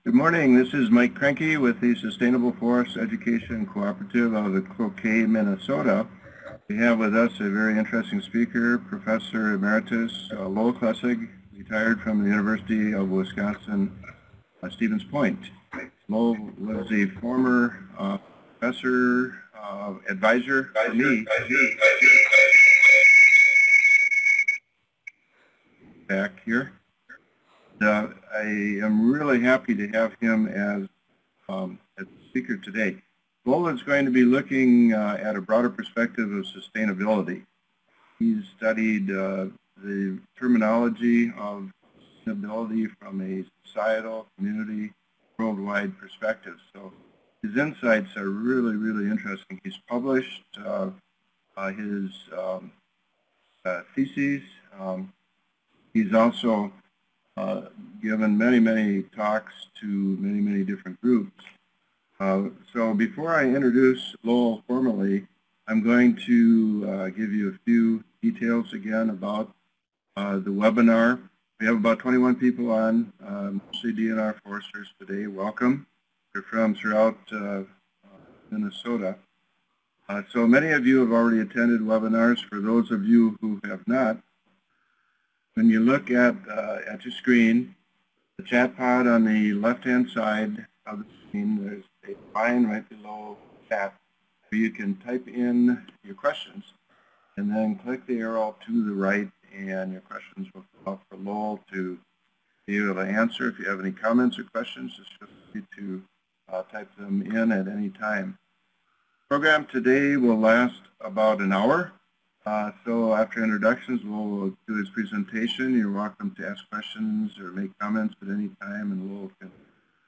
Good morning. This is Mike Krenke with the Sustainable Forest Education Cooperative out of Cloquet, Minnesota. We have with us a very interesting speaker, Professor Emeritus Lowell Klessig, retired from the University of Wisconsin, Stevens Point. Lowell was a former professor, advisor to me back here. I am really happy to have him as a speaker today. Lowell is going to be looking at a broader perspective of sustainability. He's studied the terminology of sustainability from a societal, community, worldwide perspective. So his insights are really, really interesting. He's published his theses. He's also given many talks to many different groups. So before I introduce Lowell formally, I'm going to give you a few details again about the webinar. We have about 21 people on, mostly DNR foresters today. Welcome. They're from throughout Minnesota. So many of you have already attended webinars. For those of you who have not, when you look at your screen, the chat pod on the left-hand side of the screen, there's a line right below chat where you can type in your questions and then click the arrow to the right and your questions will come up for Lowell to be able to answer. If you have any comments or questions, just feel free to type them in at any time. The program today will last about an hour. So after introductions, Lowell do his presentation. You're welcome to ask questions or make comments at any time, and Lowell can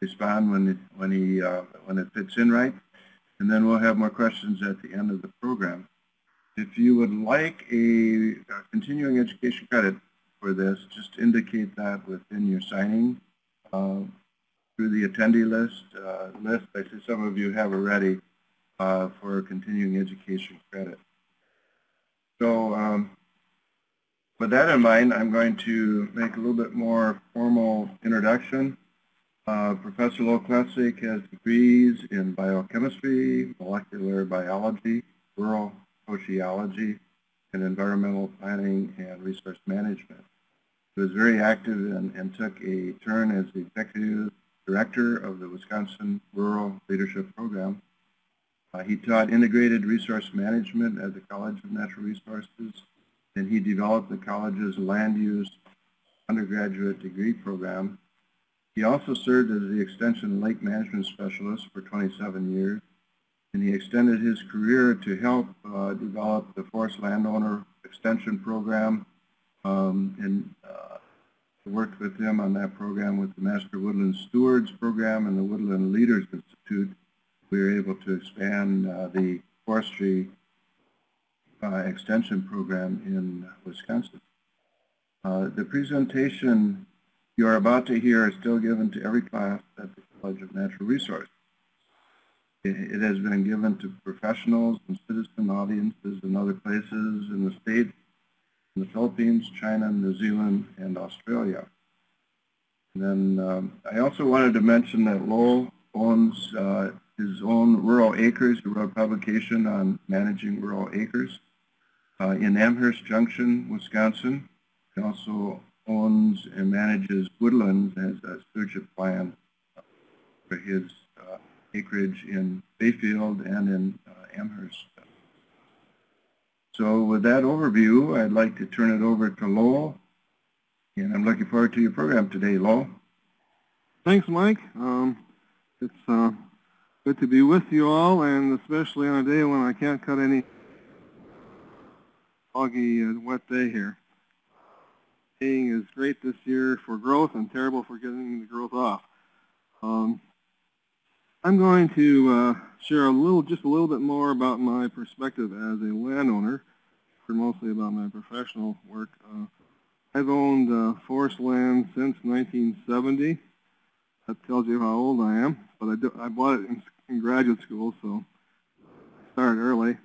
respond when it fits in right. And then we'll have more questions at the end of the program. If you would like a continuing education credit for this, just indicate that within your signing through the attendee list. I see some of you have already for continuing education credit. So with that in mind, I'm going to make a little bit more formal introduction. Professor Lowell Klessig has degrees in biochemistry, molecular biology, rural sociology, and environmental planning and resource management. He was very active and took a turn as the executive director of the Wisconsin Rural Leadership Program. He taught integrated resource management at the College of Natural Resources, and he developed the college's land use undergraduate degree program. He also served as the Extension Lake Management Specialist for 27 years, and he extended his career to help develop the Forest Landowner Extension Program, and worked with him on that program with the Master Woodland Stewards Program and the Woodland Leaders Institute. We were able to expand the forestry extension program in Wisconsin. The presentation you are about to hear is still given to every class at the College of Natural Resources. It has been given to professionals and citizen audiences in other places in the state, in the Philippines, China, New Zealand, and Australia. And then I also wanted to mention that Lowell owns his own rural acres. He wrote a publication on managing rural acres in Amherst Junction, Wisconsin. He also owns and manages woodlands as a stewardship plan for his acreage in Bayfield and in Amherst. So with that overview, I'd like to turn it over to Lowell, and I'm looking forward to your program today, Lowell. Thanks, Mike. It's good to be with you all, and especially on a day when I can't cut any foggy, wet day here. Haying is great this year for growth and terrible for getting the growth off. I'm going to share just a little bit more about my perspective as a landowner, mostly about my professional work. I've owned forest land since 1970. That tells you how old I am, but I bought it in graduate school, so I started early,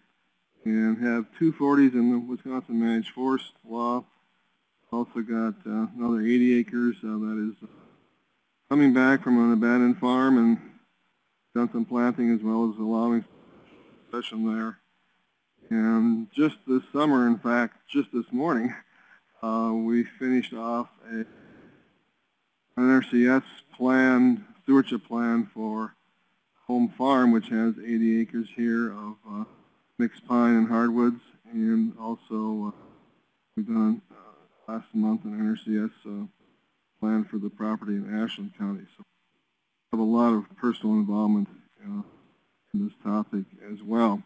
and have 240s in the Wisconsin Managed Forest Law. Also got another 80 acres that is coming back from an abandoned farm and done some planting as well as allowing session there. And just this summer, in fact, just this morning, we finished off an NRCS plan, stewardship plan for home farm, which has 80 acres here of mixed pine and hardwoods, and also we've done last month an NRCS plan for the property in Ashland County. So I have a lot of personal involvement in this topic as well.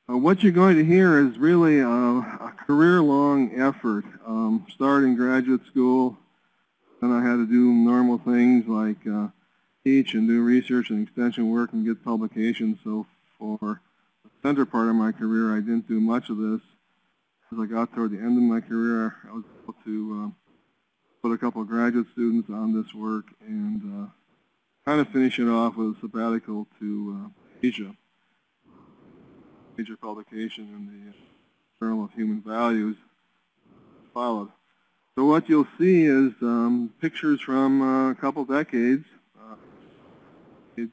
What you're going to hear is really a career-long effort. Starting graduate school, then I had to do normal things like teach and do research and extension work and get publications. So for the center part of my career, I didn't do much of this. As I got toward the end of my career, I was able to put a couple of graduate students on this work and kind of finish it off with a sabbatical to Asia. Major publication in the Journal of Human Values followed. So what you'll see is pictures from a couple decades. If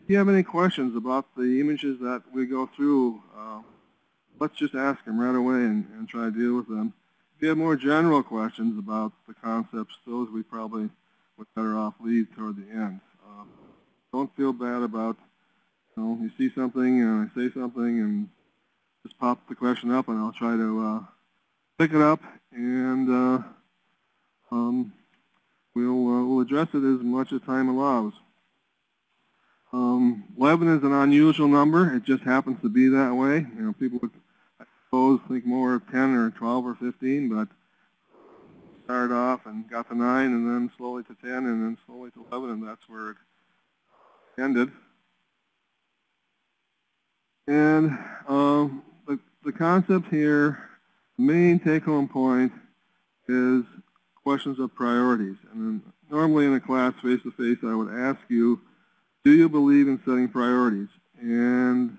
you have any questions about the images that we go through, let's just ask them right away and try to deal with them. If you have more general questions about the concepts, those we probably would better off leave toward the end. Don't feel bad about, you see something and I say something and just pop the question up and I'll try to pick it up and we'll address it as much as time allows. 11 is an unusual number. It just happens to be that way. People would, I suppose, think more of 10 or 12 or 15, but started off and got to 9 and then slowly to 10 and then slowly to 11, and that's where it ended. And the concept here, the main take-home point is questions of priorities. And normally in a class face-to-face, I would ask you, do you believe in setting priorities? And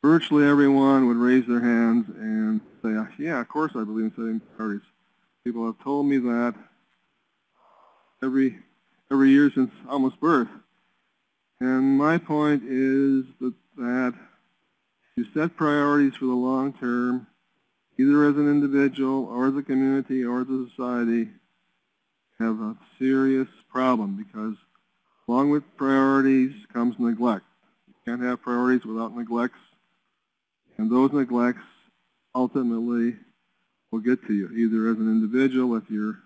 virtually everyone would raise their hands and say, yeah, of course I believe in setting priorities. People have told me that every year since almost birth. And my point is that you set priorities for the long term, either as an individual or as a community or as a society, have a serious problem, because along with priorities comes neglect. You can't have priorities without neglects, and those neglects ultimately will get to you, either as an individual if you're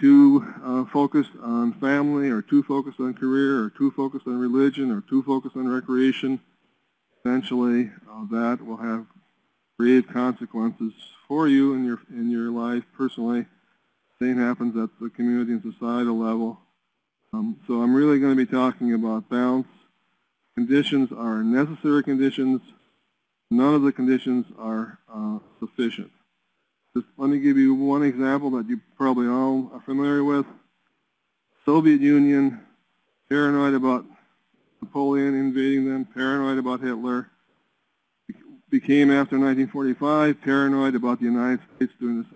too focused on family, or too focused on career, or too focused on religion, or too focused on recreation. Eventually, that will have grave consequences for you in your life personally. Same happens at the community and societal level. So I'm really going to be talking about balance. Conditions are necessary conditions. None of the conditions are sufficient. Just let me give you one example that you probably all are familiar with. Soviet Union, paranoid about Napoleon invading them, paranoid about Hitler, became after 1945 paranoid about the United States doing this.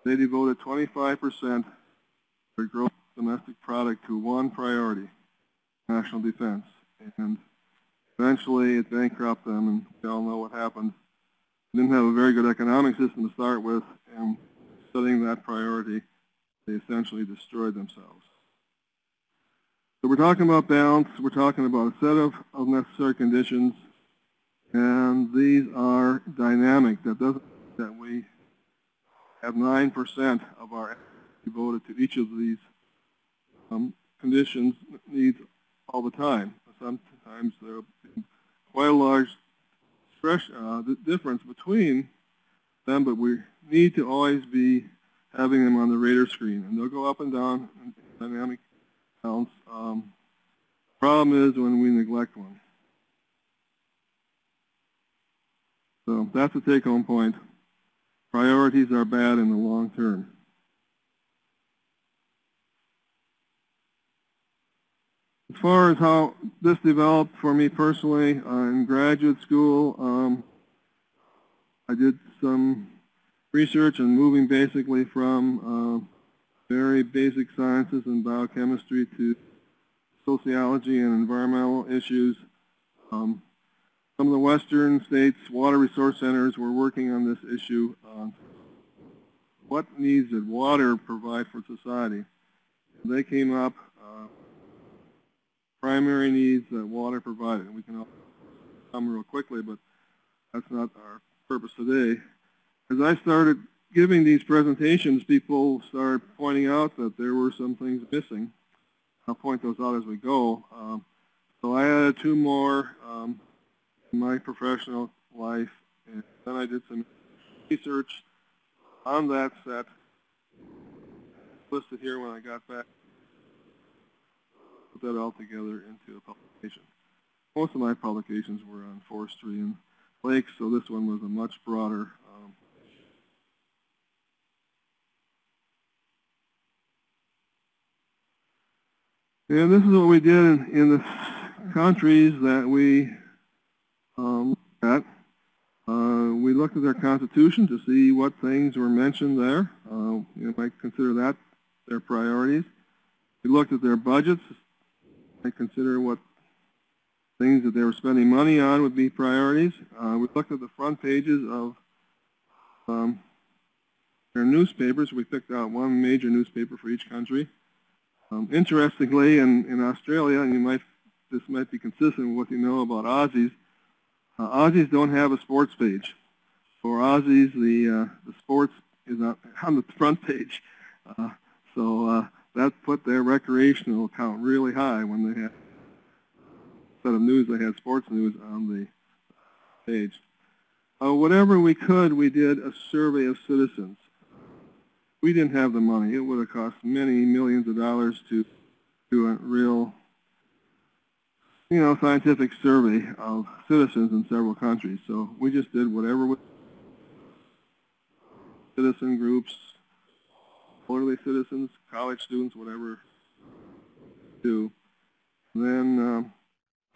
They devoted 25% of their gross domestic product to one priority, national defense. And eventually it bankrupted them, and we all know what happened. They didn't have a very good economic system to start with, and setting that priority, they essentially destroyed themselves. So we're talking about balance. We're talking about a set of necessary conditions, and these are dynamic. That doesn't mean that we have 9% of our energy devoted to each of these conditions needs all the time. Sometimes there will be quite a large difference between them, but we need to always be having them on the radar screen, and they'll go up and down in dynamic balance. Problem is when we neglect one. So that's the take-home point. Priorities are bad in the long term. As far as how this developed for me personally, in graduate school, I did some research and moving basically from very basic sciences and biochemistry to sociology and environmental issues. Some of the western states' water resource centers were working on this issue. What needs did water provide for society? They came up primary needs that water provided. And we can all come real quickly, but that's not our purpose today. As I started giving these presentations, people started pointing out that there were some things missing. I'll point those out as we go. So I added two more in my professional life, and then I did some research on that set, listed here when I got back. Put that all together into a publication. Most of my publications were on forestry and lakes, so this one was a much broader and this is what we did in the countries that we looked at. We looked at their constitution to see what things were mentioned there. You might consider that their priorities. We looked at their budgets. I consider what things that they were spending money on would be priorities. We looked at the front pages of their newspapers. We picked out one major newspaper for each country. Interestingly, in Australia, and this might be consistent with what you know about Aussies, Aussies don't have a sports page. For Aussies, the sports is on the front page. So that put their recreational account really high when they had, instead of news, they had sports news on the page. Whatever we could, we did a survey of citizens. We didn't have the money. It would have cost many millions of dollars to do a real, scientific survey of citizens in several countries. So we just did whatever with citizen groups, elderly citizens, college students, whatever do. Then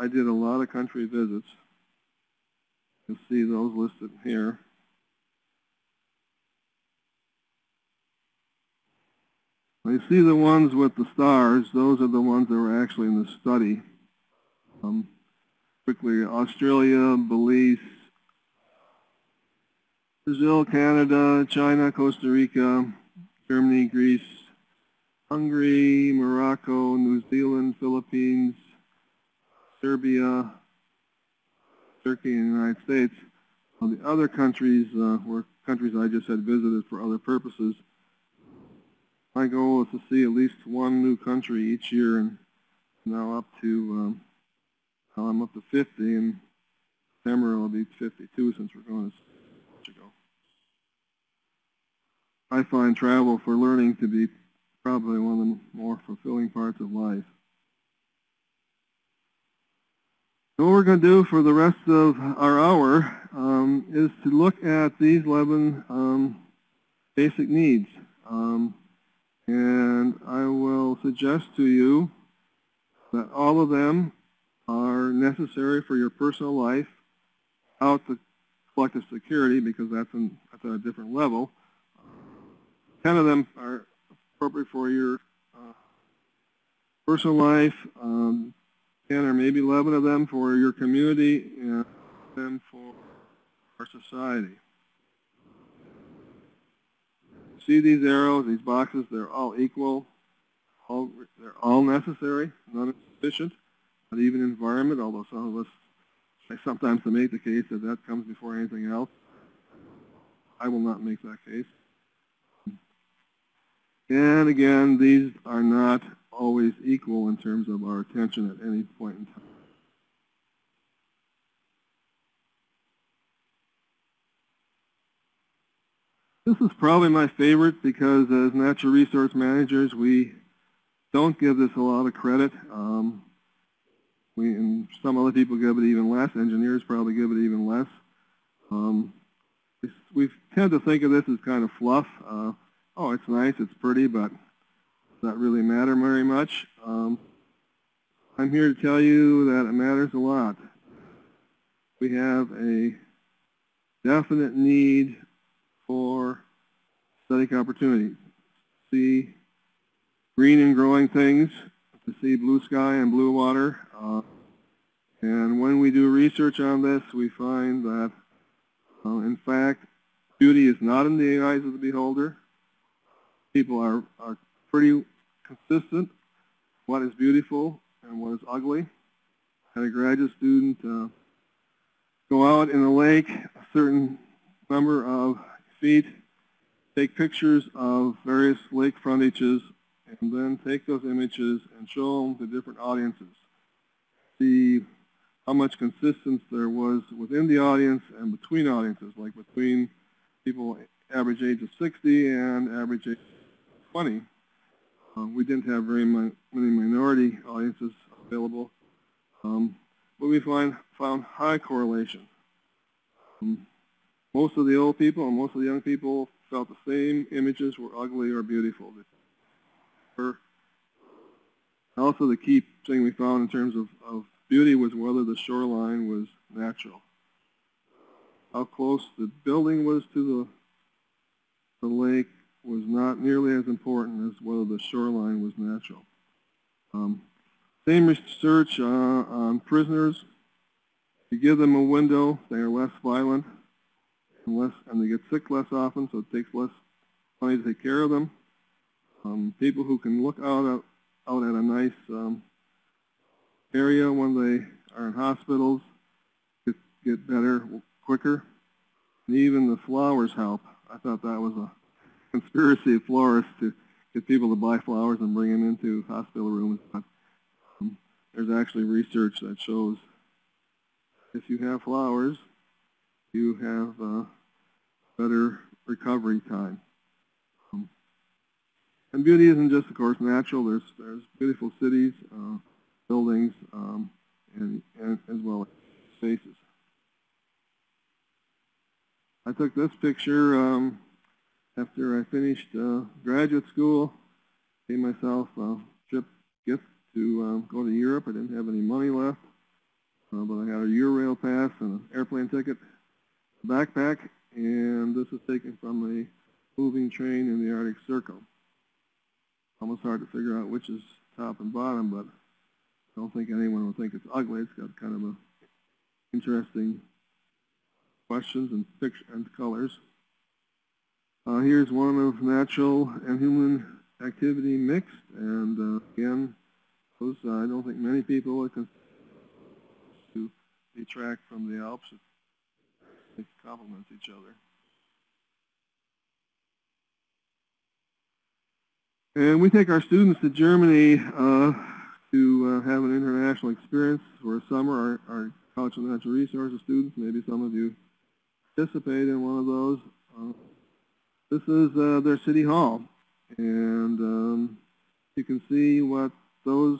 I did a lot of country visits. You'll see those listed here. You see the ones with the stars, those are the ones that were actually in the study. Quickly, Australia, Belize, Brazil, Canada, China, Costa Rica, Germany, Greece, Hungary, Morocco, New Zealand, Philippines, Serbia, Turkey, and the United States. The other countries were countries I just had visited for other purposes. My goal is to see at least one new country each year, and now I'm up to 50, and September will be 52 since we're going to Portugal. I find travel for learning to be probably one of the more fulfilling parts of life. So what we're going to do for the rest of our hour is to look at these 11 basic needs. And I will suggest to you that all of them are necessary for your personal life, out the collective security, because that's at a different level. 10 of them are appropriate for your personal life, 10 or maybe 11 of them for your community, and 10 for our society. See these arrows, these boxes, they're all equal, they're all necessary, none is sufficient, not even environment, although some of us may sometimes make the case that that comes before anything else. I will not make that case. And again, these are not always equal in terms of our attention at any point in time. This is probably my favorite because as natural resource managers, we don't give this a lot of credit. And some other people give it even less. Engineers probably give it even less. We tend to think of this as kind of fluff. Oh, it's nice, it's pretty, but does that really matter very much? I'm here to tell you that it matters a lot. We have a definite need for aesthetic opportunity. See green and growing things, to see blue sky and blue water. And when we do research on this, we find that, in fact, beauty is not in the eyes of the beholder. People are pretty consistent what is beautiful and what is ugly. Had a graduate student go out in a lake a certain number of feet, take pictures of various lake frontages, and then take those images and show them to different audiences. See how much consistency there was within the audience and between audiences, like between people average age of 60 and average age of 20. We didn't have very many minority audiences available, but we found high correlation. Most of the old people and most of the young people felt the same images were ugly or beautiful. Also, the key thing we found in terms of beauty was whether the shoreline was natural. How close the building was to the lake was not nearly as important as whether the shoreline was natural. Same research on prisoners. If you give them a window, they are less violent and they get sick less often, so it takes less money to take care of them. People who can look out at a nice area when they are in hospitals get better quicker. And even the flowers help. I thought that was a conspiracy of florists to get people to buy flowers and bring them into hospital rooms. But there's actually research that shows if you have flowers, you have better recovery time. And beauty isn't just, of course, natural. There's beautiful cities, buildings, and as well as spaces. I took this picture after I finished graduate school. Gave myself a trip gift to go to Europe. I didn't have any money left, but I had a Eurail pass and an airplane ticket, backpack, and this is taken from a moving train in the Arctic Circle. Almost hard to figure out which is top and bottom, but I don't think anyone will think it's ugly. It's got kind of a interesting questions and picture and colors. Here's one of natural and human activity mixed, and again, those I don't think many people would consider to detract from the Alps. They complement each other. And we take our students to Germany to have an international experience for a summer. Our College of Natural Resources students, maybe some of you participate in one of those. This is their city hall, and you can see what those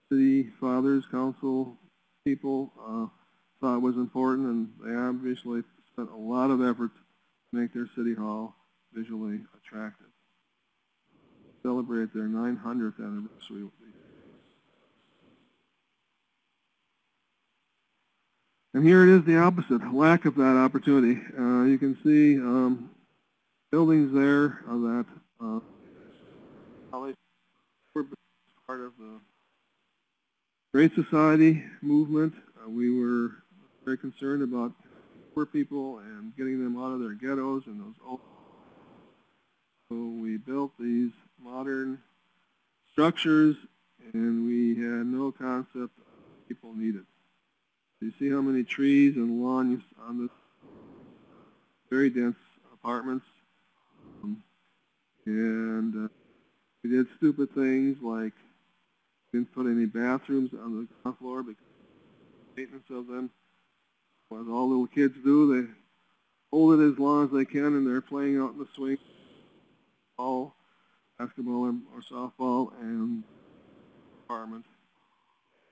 city fathers, council people thought was important, and they obviously spent a lot of effort to make their city hall visually attractive. Celebrate their 900th anniversary. And here it is, the opposite, lack of that opportunity. You can see buildings there that were part of the Great Society movement. We were very concerned about poor people and getting them out of their ghettos and those old. So we built these modern structures, and we had no concept of what people needed. So you see how many trees and lawn on this very dense apartments. And we did stupid things like didn't put any bathrooms on the ground floor because of the maintenance of them. What all little kids do, they hold it as long as they can, and they're playing out in the swing, ball, basketball or softball, and apartments.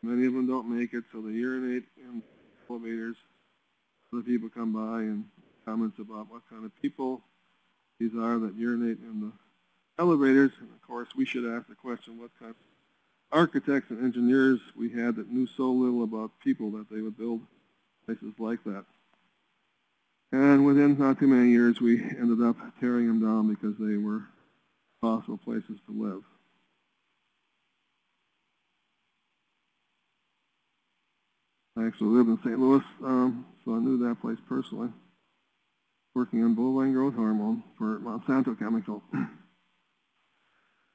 Many of them don't make it, so they urinate in elevators. Other people come by and comments about what kind of people these are that urinate in the elevators. And of course, we should ask the question, what kind of architects and engineers we had that knew so little about people that they would build places like that. And within not too many years, we ended up tearing them down because they were impossible places to live. I actually lived in St. Louis, so I knew that place personally, working on bovine growth hormone for Monsanto Chemical.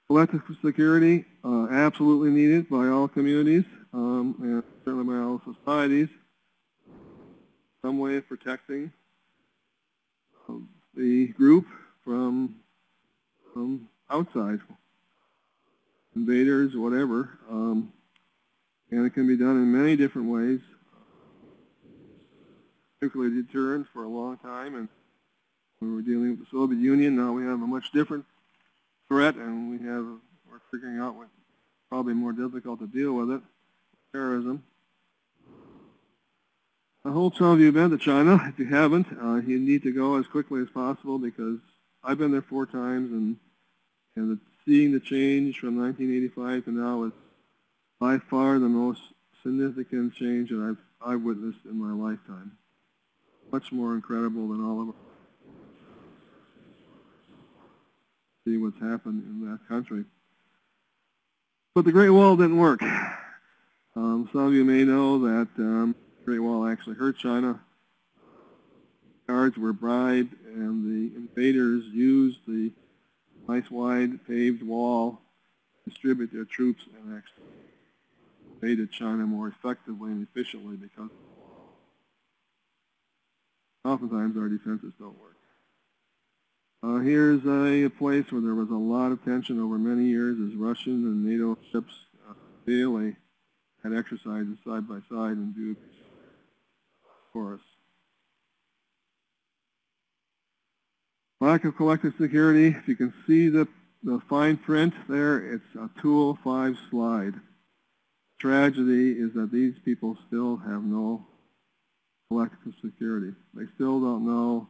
Collective security, absolutely needed by all communities, and certainly by all societies. Some way of protecting the group from outside invaders, whatever, and it can be done in many different ways. Particularly deterrent for a long time, and we were dealing with the Soviet Union. Now we have a much different threat, and we're figuring out what's probably more difficult to deal with it, terrorism. I hope some of you have been to China. If you haven't, you need to go as quickly as possible, because I've been there 4 times, and seeing the change from 1985 to now is by far the most significant change that I've witnessed in my lifetime. Much more incredible than all of us. See what's happened in that country. But the Great Wall didn't work. Some of you may know that the Great Wall actually hurt China. Guards were bribed, and the invaders used the nice wide paved wall to distribute their troops and actually invaded China more effectively and efficiently, because oftentimes our defenses don't work. Here's a place where there was a lot of tension over many years as Russian and NATO ships daily had exercises side by side and do for us. Lack of collective security. If you can see the fine print there, it's a 205 slide. Tragedy is that these people still have no collective security. They still don't know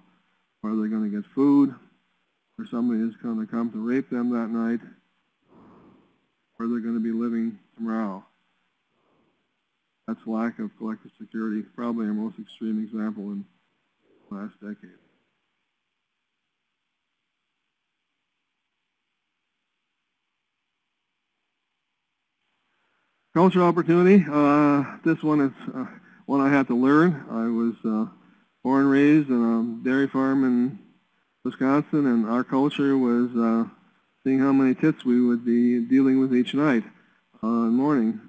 whether they're going to get food, or somebody is going to come to rape them that night, or they're going to be living tomorrow. That's lack of collective security, probably our most extreme example in the last decade. Cultural opportunity. This one is one I had to learn. I was born and raised in a dairy farm in Wisconsin, and our culture was seeing how many tits we would be dealing with each night and morning.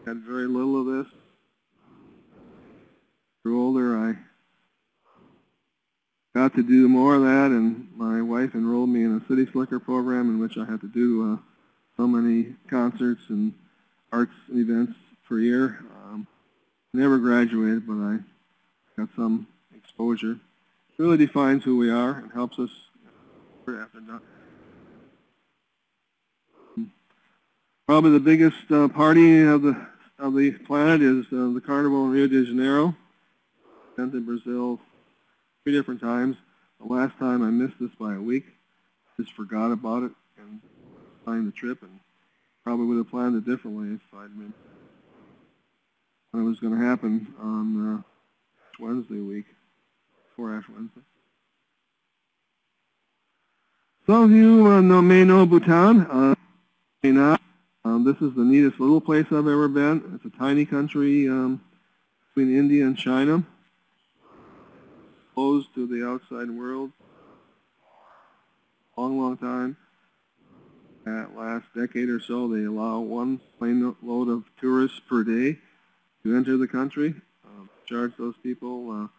Had very little of this. Grew older, I got to do more of that, and my wife enrolled me in a city slicker program in which I had to do so many concerts and arts events per year. Never graduated, but I got some exposure. It really defines who we are and helps us after that. Probably the biggest party of the planet is the Carnival in Rio de Janeiro. Been to Brazil 3 different times. The last time I missed this by a week. Just forgot about it and planned the trip, and probably would have planned it differently if I'd been. It was going to happen on Wednesday week, before Ash Wednesday. Some of you may know Bhutan. May not. This is the neatest little place I've ever been. It's a tiny country between India and China, closed to the outside world. Long time. That last decade or so, they allow 1 plane load of tourists per day to enter the country. Charge those people